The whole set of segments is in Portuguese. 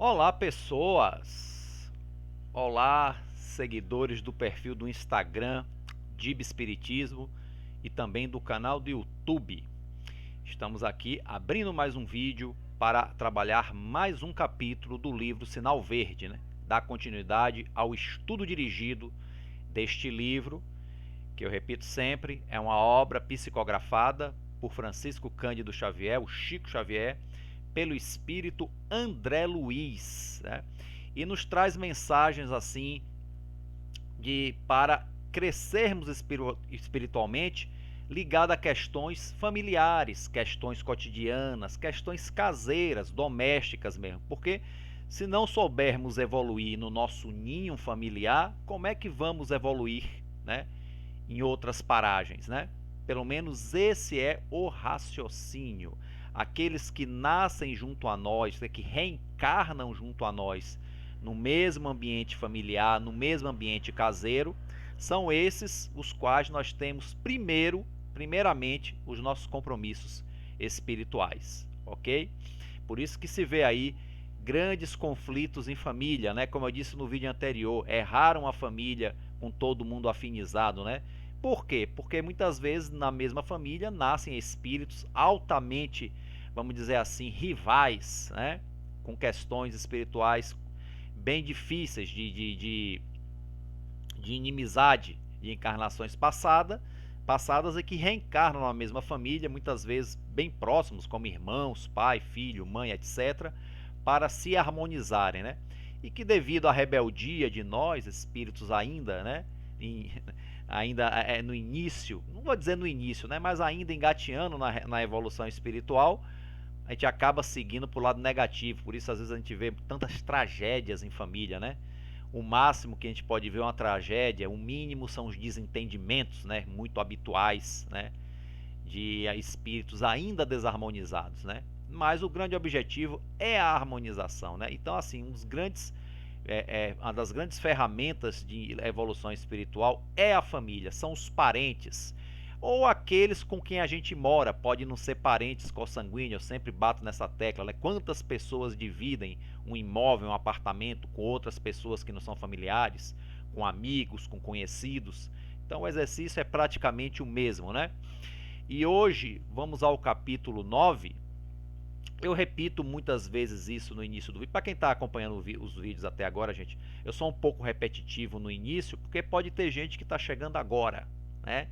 Olá, pessoas! Olá, seguidores do perfil do Instagram Dib Espiritismo e também do canal do YouTube. Estamos aqui abrindo mais um vídeo para trabalhar mais um capítulo do livro Sinal Verde, né? Dar continuidade ao estudo dirigido deste livro, que eu repito sempre, é uma obra psicografada por Francisco Cândido Xavier, o Chico Xavier, pelo espírito André Luiz, né? E nos traz mensagens assim para crescermos espiritualmente, ligado a questões familiares, questões cotidianas, questões caseiras, domésticas mesmo, porque se não soubermos evoluir no nosso ninho familiar, como é que vamos evoluir, né, em outras paragens, né? Pelo menos esse é o raciocínio. Aqueles que nascem junto a nós, que reencarnam junto a nós, no mesmo ambiente familiar, no mesmo ambiente caseiro, são esses os quais nós temos primeiramente, os nossos compromissos espirituais, ok? Por isso que se vê aí grandes conflitos em família, né? Como eu disse no vídeo anterior, é raro uma família com todo mundo afinizado, né? Por quê? Porque muitas vezes na mesma família nascem espíritos altamente, vamos dizer assim, rivais, né? Com questões espirituais bem difíceis de inimizade de encarnações passadas e que reencarnam na mesma família, muitas vezes bem próximos, como irmãos, pai, filho, mãe, etc., para se harmonizarem, né? E que devido à rebeldia de nós, espíritos ainda, né? Ainda no início, não vou dizer no início, né? Mas ainda engateando na evolução espiritual, a gente acaba seguindo para o lado negativo. Por isso, às vezes, a gente vê tantas tragédias em família, né? O máximo que a gente pode ver é uma tragédia, o mínimo são os desentendimentos, né? Muito habituais, né? De espíritos ainda desarmonizados, né? Mas o grande objetivo é a harmonização, né? Então, assim, uma das grandes ferramentas de evolução espiritual é a família, são os parentes ou aqueles com quem a gente mora. Pode não ser parentes consanguíneos, eu sempre bato nessa tecla, né? Quantas pessoas dividem um imóvel, um apartamento com outras pessoas que não são familiares, com amigos, com conhecidos. Então o exercício é praticamente o mesmo, né? E hoje vamos ao capítulo 9. Eu repito muitas vezes isso no início do vídeo. Para quem está acompanhando os vídeos até agora, gente, eu sou um pouco repetitivo no início, porque pode ter gente que está chegando agora, né?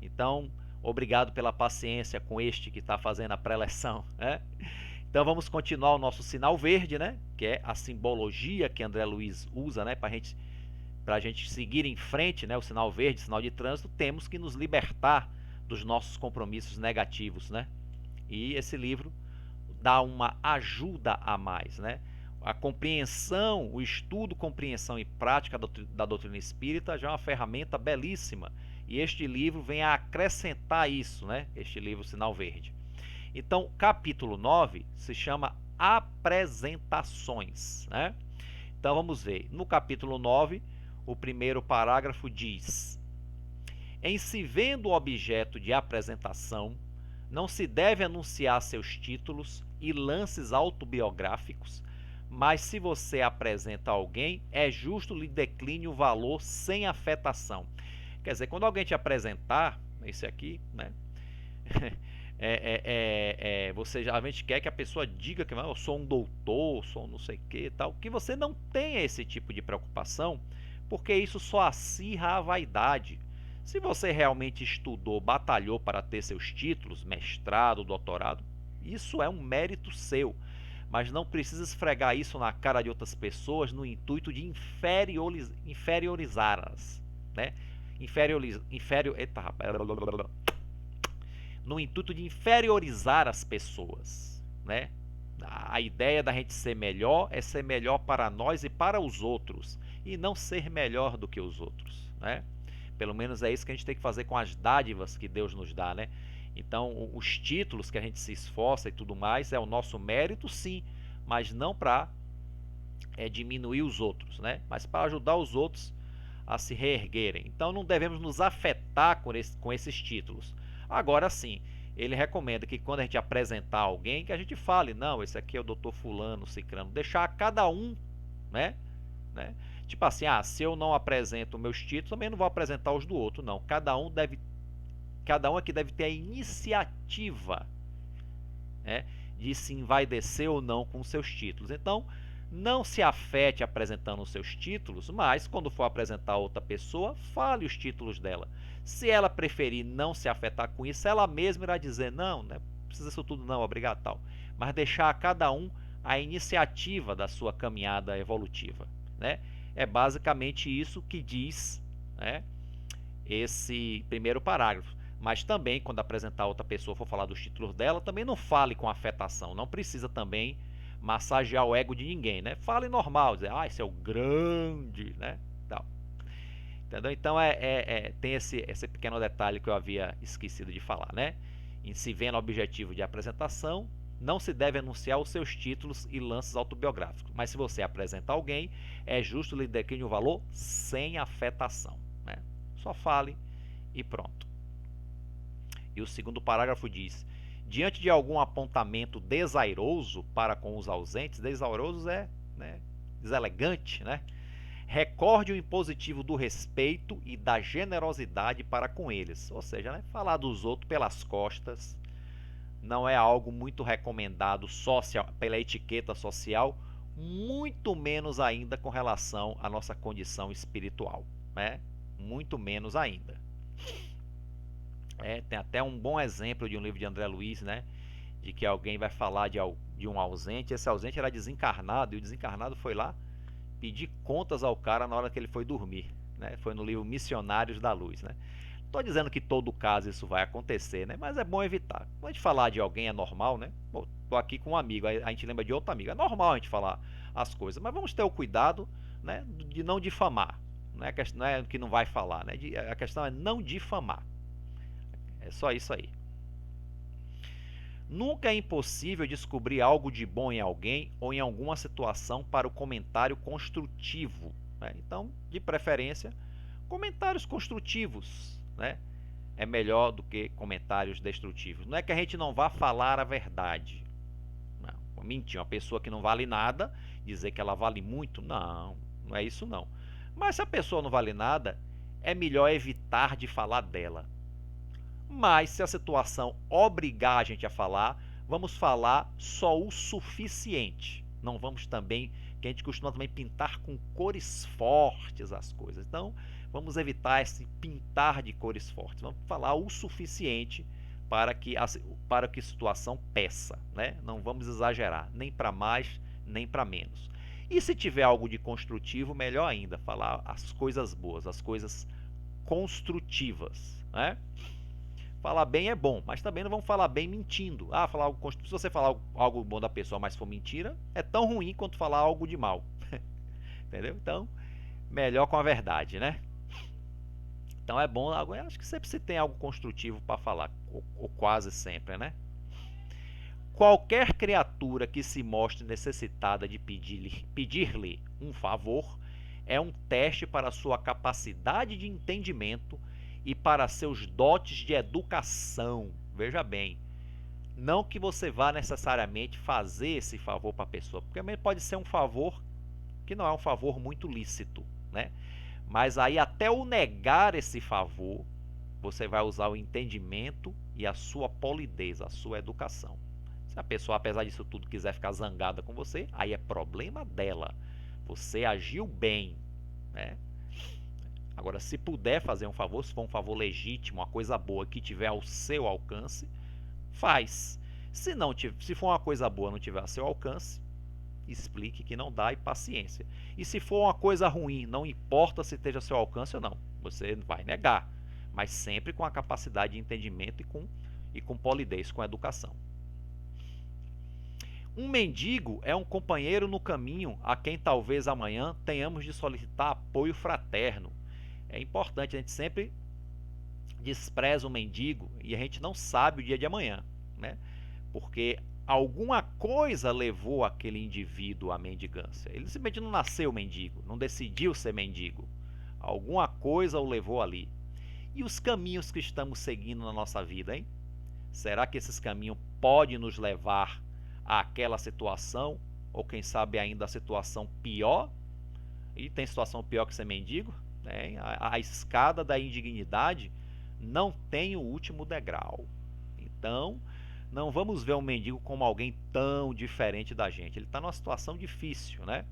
Então, obrigado pela paciência com este que está fazendo a preleção, né? Então vamos continuar o nosso sinal verde, né? Que é a simbologia que André Luiz usa, né? Para a gente seguir em frente, né? O sinal verde, sinal de trânsito, temos que nos libertar dos nossos compromissos negativos, né? E esse livro dá uma ajuda a mais, né? A compreensão, o estudo, compreensão e prática da doutrina espírita já é uma ferramenta belíssima. E este livro vem a acrescentar isso, né? Este livro Sinal Verde. Então, capítulo 9 se chama Apresentações, né? Então vamos ver. No capítulo 9, o primeiro parágrafo diz: em se vendo o objeto de apresentação, não se deve anunciar seus títulos e lances autobiográficos, mas se você apresenta alguém, é justo lhe decline o valor sem afetação. Quer dizer, quando alguém te apresentar, esse aqui, né? Você geralmente quer que a pessoa diga que eu sou um doutor, sou um não sei o que tal, que você não tenha esse tipo de preocupação, porque isso só acirra a vaidade. Se você realmente estudou, batalhou para ter seus títulos, mestrado, doutorado, isso é um mérito seu. Mas não precisa esfregar isso na cara de outras pessoas no intuito de inferiorizá-las, né? Eita, rapaz. No intuito de inferiorizar as pessoas, né? A ideia da gente ser melhor é ser melhor para nós e para os outros, e não ser melhor do que os outros, né? Pelo menos é isso que a gente tem que fazer com as dádivas que Deus nos dá, né? Então, os títulos que a gente se esforça e tudo mais é o nosso mérito, sim, mas não para diminuir os outros, né? Mas para ajudar os outros a se reerguerem. Então, não devemos nos afetar com esses títulos. Agora sim, ele recomenda que quando a gente apresentar alguém, que a gente fale, não, esse aqui é o doutor fulano, cicrano, deixar cada um, né, né? Tipo assim, se eu não apresento meus títulos, também não vou apresentar os do outro, não. Cada um aqui deve ter a iniciativa, né, de se envaidecer ou não com seus títulos. Então, não se afete apresentando os seus títulos, mas quando for apresentar outra pessoa, fale os títulos dela. Se ela preferir não se afetar com isso, ela mesma irá dizer, não, não precisa disso tudo não, obrigado tal. Mas deixar a cada um a iniciativa da sua caminhada evolutiva, né? É basicamente isso que diz, né, esse primeiro parágrafo. Mas também, quando apresentar outra pessoa for falar dos títulos dela, também não fale com afetação. Não precisa também massagear o ego de ninguém, né? Fale normal, dizer, esse é o grande, né? Tal. Entendeu? Então tem esse pequeno detalhe que eu havia esquecido de falar, né? Em se vendo objetivo de apresentação, não se deve anunciar os seus títulos e lances autobiográficos. Mas se você apresenta alguém, é justo lhe decline o valor sem afetação, né? Só fale e pronto. E o segundo parágrafo diz: diante de algum apontamento desairoso para com os ausentes, desairoso é, né, deselegante, né? Recorde o impositivo do respeito e da generosidade para com eles. Ou seja, né, falar dos outros pelas costas não é algo muito recomendado pela etiqueta social, muito menos ainda com relação à nossa condição espiritual, né? Muito menos ainda. Tem até um bom exemplo de um livro de André Luiz, né? De que alguém vai falar de um ausente. Esse ausente era desencarnado e o desencarnado foi lá pedir contas ao cara na hora que ele foi dormir, né? Foi no livro Missionários da Luz, né? Não estou dizendo que todo caso isso vai acontecer, né? Mas é bom evitar. Quando a gente falar de alguém é normal, né? Estou aqui com um amigo, a gente lembra de outro amigo. É normal a gente falar as coisas, mas vamos ter o cuidado, né, de não difamar. Não é que não vai falar, né? A questão é não difamar. É só isso aí. Nunca é impossível descobrir algo de bom em alguém ou em alguma situação para o comentário construtivo, né? Então, de preferência, comentários construtivos, né? É melhor do que comentários destrutivos. Não é que a gente não vá falar a verdade. Não, mentir, uma pessoa que não vale nada, dizer que ela vale muito, não, não é isso não. Mas se a pessoa não vale nada, é melhor evitar de falar dela. Mas se a situação obrigar a gente a falar, vamos falar só o suficiente. Não vamos também, que a gente costuma também pintar com cores fortes as coisas. Então, vamos evitar esse pintar de cores fortes. Vamos falar o suficiente para que a situação peça, né? Não vamos exagerar, nem para mais, nem para menos. E se tiver algo de construtivo, melhor ainda, falar as coisas boas, as coisas construtivas, né? Falar bem é bom, mas também não vamos falar bem mentindo. Falar algo construtivo. Se você falar algo bom da pessoa, mas for mentira, é tão ruim quanto falar algo de mal. Entendeu? Então, melhor com a verdade, né? Então é bom, acho que sempre se tem algo construtivo para falar, ou quase sempre, né? Qualquer criatura que se mostre necessitada de pedir-lhe um favor é um teste para sua capacidade de entendimento e para seus dotes de educação. Veja bem, não que você vá necessariamente fazer esse favor para a pessoa, porque também pode ser um favor que não é um favor muito lícito, né? Mas aí até o negar esse favor, você vai usar o entendimento e a sua polidez, a sua educação. Se a pessoa, apesar disso tudo, quiser ficar zangada com você, aí é problema dela. Você agiu bem, né? Agora, se puder fazer um favor, se for um favor legítimo, uma coisa boa que tiver ao seu alcance, faz. Se for uma coisa boa e não tiver ao seu alcance, explique que não dá e paciência. E se for uma coisa ruim, não importa se esteja ao seu alcance ou não, você vai negar, mas sempre com a capacidade de entendimento e com polidez, com educação. Um mendigo é um companheiro no caminho a quem talvez amanhã tenhamos de solicitar apoio fraterno. É importante, a gente sempre despreza o mendigo e a gente não sabe o dia de amanhã, né? Porque alguma coisa levou aquele indivíduo à mendigância. Ele simplesmente não nasceu mendigo, não decidiu ser mendigo. Alguma coisa o levou ali. E os caminhos que estamos seguindo na nossa vida, hein? Será que esses caminhos podem nos levar àquela situação? Ou quem sabe ainda a situação pior? E tem situação pior que ser mendigo? Né? A escada da indignidade não tem o último degrau. Então, não vamos ver um mendigo como alguém tão diferente da gente. Ele está numa situação difícil, né?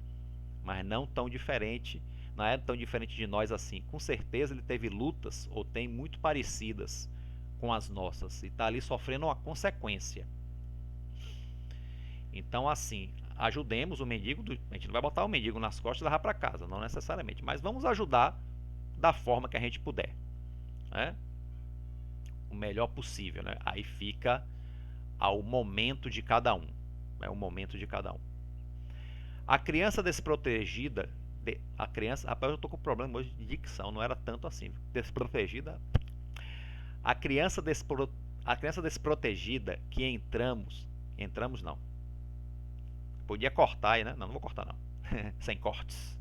Mas não tão diferente, não é tão diferente de nós assim. Com certeza ele teve lutas ou tem muito parecidas com as nossas e está ali sofrendo uma consequência. Então, assim, ajudemos o mendigo. A gente não vai botar o mendigo nas costas e levar para casa, não necessariamente, mas vamos ajudar da forma que a gente puder, né? O melhor possível, né? Aí fica ao momento de cada um, é o momento de cada um. A criança desprotegida, a criança, rapaz, eu tô com problema hoje de dicção, não era tanto assim. Desprotegida, a criança a criança desprotegida que entramos não. Podia cortar aí, né? Não, não vou cortar não. Sem cortes.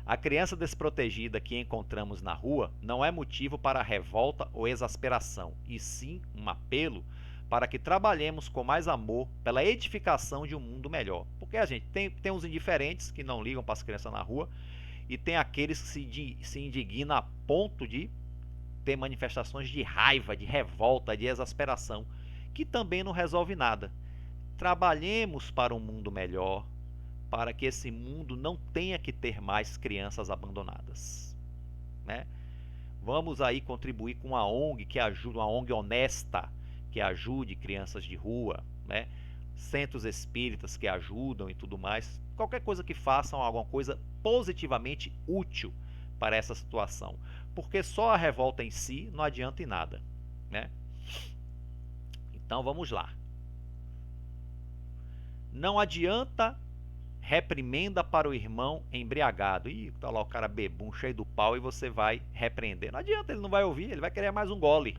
A criança desprotegida que encontramos na rua não é motivo para revolta ou exasperação, e sim um apelo para que trabalhemos com mais amor pela edificação de um mundo melhor. Porque a gente tem os indiferentes que não ligam para as crianças na rua, e tem aqueles que se indignam a ponto de ter manifestações de raiva, de revolta, de exasperação, que também não resolve nada. Trabalhemos para um mundo melhor, para que esse mundo não tenha que ter mais crianças abandonadas, né? Vamos aí contribuir com uma ONG que ajude, uma ONG honesta, que ajude crianças de rua, né? Centros espíritas que ajudam e tudo mais. Qualquer coisa que façam alguma coisa positivamente útil para essa situação. Porque só a revolta em si não adianta em nada, né? Então vamos lá. Não adianta reprimenda para o irmão embriagado. Ih, tá lá o cara bebum, cheio do pau, e você vai repreender. Não adianta, ele não vai ouvir, ele vai querer mais um gole,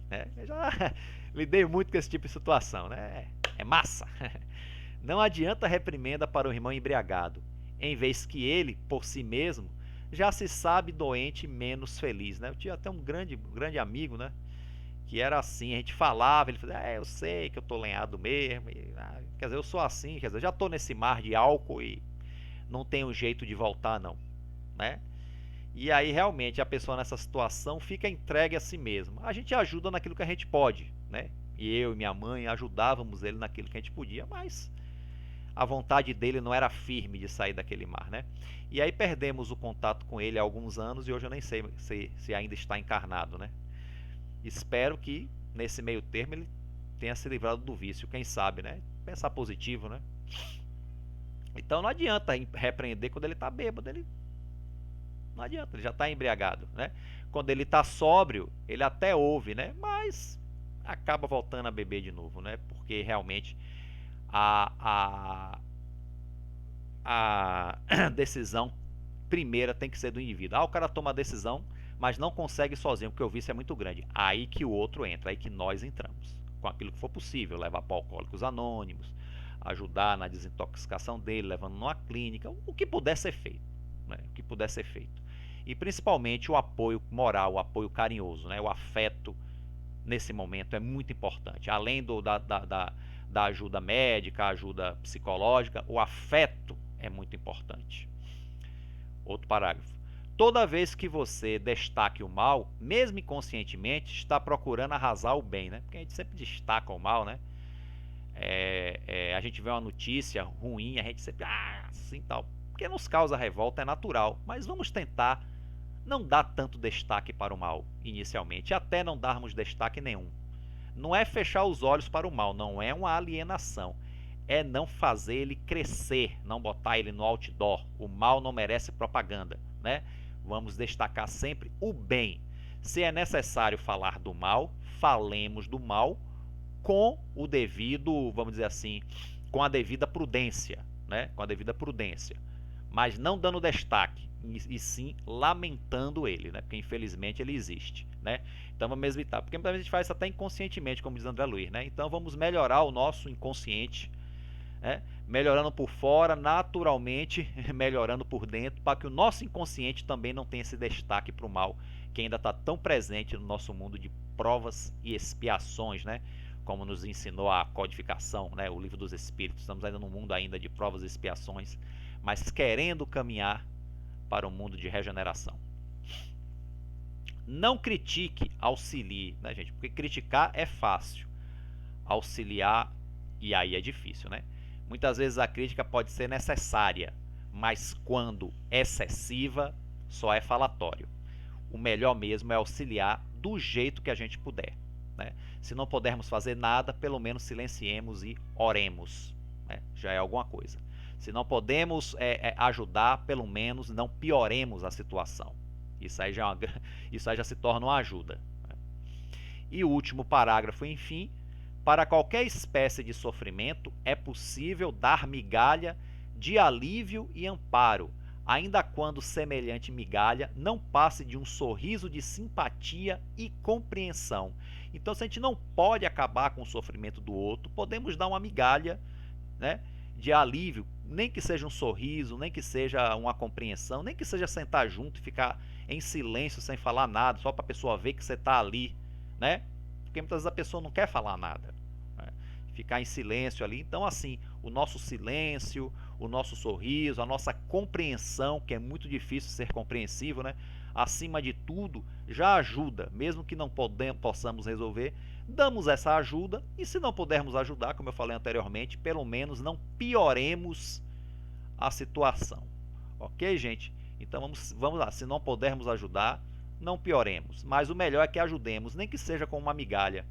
né? Eu já lidei muito com esse tipo de situação, né? É massa. Não adianta reprimenda para o irmão embriagado, em vez que ele, por si mesmo, já se sabe doente e menos feliz, né? Eu tinha até um grande amigo, né? Que era assim, a gente falava, ele fazia, eu sei que eu tô lenhado mesmo, quer dizer, eu sou assim, quer dizer, eu já tô nesse mar de álcool e não tenho jeito de voltar não, né? E aí realmente a pessoa nessa situação fica entregue a si mesma. A gente ajuda naquilo que a gente pode, né? E eu e minha mãe ajudávamos ele naquilo que a gente podia, mas a vontade dele não era firme de sair daquele mar, né? E aí perdemos o contato com ele há alguns anos e hoje eu nem sei se ainda está encarnado, né? Espero que nesse meio termo ele tenha se livrado do vício, quem sabe, né? Pensar positivo, né? Então não adianta repreender quando ele está bêbado, ele não adianta, ele já está embriagado, né? Quando ele está sóbrio, ele até ouve, né? Mas acaba voltando a beber de novo, né? Porque realmente a, a decisão primeira tem que ser do indivíduo. O cara toma a decisão, mas não consegue sozinho, porque o vício é muito grande. Aí que o outro entra, aí que nós entramos. Com aquilo que for possível, levar para Alcoólicos Anônimos, ajudar na desintoxicação dele, levando numa clínica, o que puder ser feito, né? O que puder ser feito. E principalmente o apoio moral, o apoio carinhoso, né? O afeto nesse momento é muito importante. Além da ajuda médica, ajuda psicológica, o afeto é muito importante. Outro parágrafo. Toda vez que você destaque o mal, mesmo inconscientemente, está procurando arrasar o bem, né? Porque a gente sempre destaca o mal, né? A gente vê uma notícia ruim, a gente sempre, assim tal. Porque nos causa revolta, é natural. Mas vamos tentar não dar tanto destaque para o mal, inicialmente, até não darmos destaque nenhum. Não é fechar os olhos para o mal, não é uma alienação. É não fazer ele crescer, não botar ele no outdoor. O mal não merece propaganda, né? Vamos destacar sempre o bem. Se é necessário falar do mal, falemos do mal com o devido, vamos dizer assim, com a devida prudência, né? Com a devida prudência. Mas não dando destaque, e sim lamentando ele, né? Porque infelizmente ele existe, né? Então vamos evitar, porque muitas vezes a gente faz isso até inconscientemente, como diz André Luiz, né? Então vamos melhorar o nosso inconsciente, né? melhorando por fora, naturalmente melhorando por dentro, para que o nosso inconsciente também não tenha esse destaque para o mal, que ainda está tão presente no nosso mundo de provas e expiações, né? Como nos ensinou a codificação, né? O livro dos Espíritos. Estamos ainda no mundo ainda de provas e expiações, mas querendo caminhar para um mundo de regeneração. Não critique, auxilie, né, gente? Porque criticar é fácil, auxiliar e aí é difícil, né? Muitas vezes a crítica pode ser necessária, mas quando excessiva, só é falatório. O melhor mesmo é auxiliar do jeito que a gente puder, né? Se não pudermos fazer nada, pelo menos silenciemos e oremos, né? Já é alguma coisa. Se não podemos ajudar, pelo menos não pioremos a situação. Isso aí isso aí já se torna uma ajuda, né? E o último parágrafo, enfim: para qualquer espécie de sofrimento é possível dar migalha de alívio e amparo, ainda quando semelhante migalha não passe de um sorriso de simpatia e compreensão. Então, se a gente não pode acabar com o sofrimento do outro, podemos dar uma migalha, né, de alívio, nem que seja um sorriso, nem que seja uma compreensão, nem que seja sentar junto e ficar em silêncio sem falar nada, só para a pessoa ver que você está ali, né? Porque muitas vezes a pessoa não quer falar nada, né? Ficar em silêncio ali. Então, assim, o nosso silêncio, o nosso sorriso, a nossa compreensão, que é muito difícil ser compreensivo, né? Acima de tudo, já ajuda, mesmo que não possamos resolver, damos essa ajuda, e se não pudermos ajudar, como eu falei anteriormente, pelo menos não pioremos a situação. Ok, gente? Então vamos lá, se não pudermos ajudar, não pioremos, mas o melhor é que ajudemos, nem que seja com uma migalha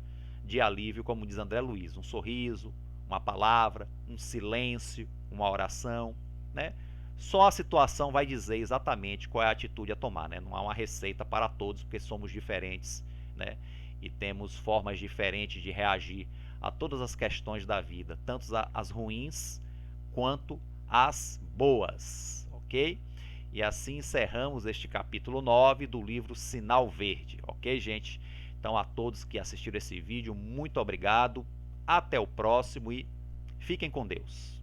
de alívio, como diz André Luiz, um sorriso, uma palavra, um silêncio, uma oração, né? Só a situação vai dizer exatamente qual é a atitude a tomar, né? Não há uma receita para todos, porque somos diferentes, né? E temos formas diferentes de reagir a todas as questões da vida, tanto as ruins quanto as boas, ok? E assim encerramos este capítulo 9 do livro Sinal Verde, ok, gente? Então, a todos que assistiram esse vídeo, muito obrigado, até o próximo e fiquem com Deus.